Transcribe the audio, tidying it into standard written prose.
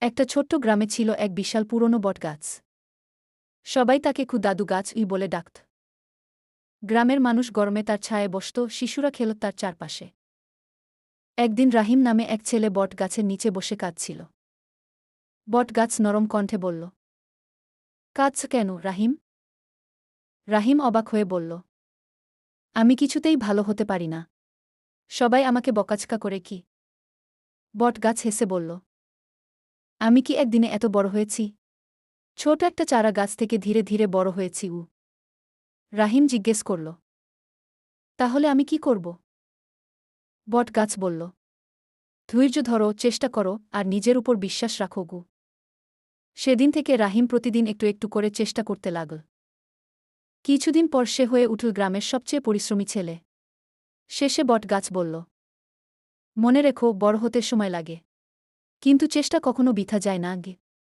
একটা ছোট্ট গ্রামে ছিল এক বিশাল পুরনো বটগাছ। সবাই তাকে দাদু গাছ বলে ডাকত। গ্রামের মানুষ গরমে তার ছায়ায় বসত, শিশুরা খেলত তার চারপাশে। একদিন রাহিম নামে এক ছেলে বট গাছের নিচে বসে কাঁদছিল। বটগাছ নরম কণ্ঠে বলল, কাঁদছ কেন রাহিম? রাহিম অবাক হয়ে বলল, আমি কিছুতেই ভালো হতে পারি না। সবাই আমাকে বকাঝকা করে। কি? বটগাছ হেসে বলল, আমি কি একদিনে এত বড় হয়েছি? ছোট একটা চারা গাছ থেকে ধীরে ধীরে বড় হয়েছি। রাহিম জিজ্ঞেস করল, তাহলে আমি কি করব? বটগাছ বলল, ধৈর্য ধরো, চেষ্টা করো, আর নিজের উপর বিশ্বাস রাখো। সেদিন থেকে রাহিম প্রতিদিন একটু একটু করে চেষ্টা করতে লাগল। কিছুদিন পর সে হয়ে উঠল গ্রামের সবচেয়ে পরিশ্রমী ছেলে। শেষে বটগাছ বলল, মনে রেখো, বড় হতে সময় লাগে, কিন্তু চেষ্টা কখনো বৃথা যায় না।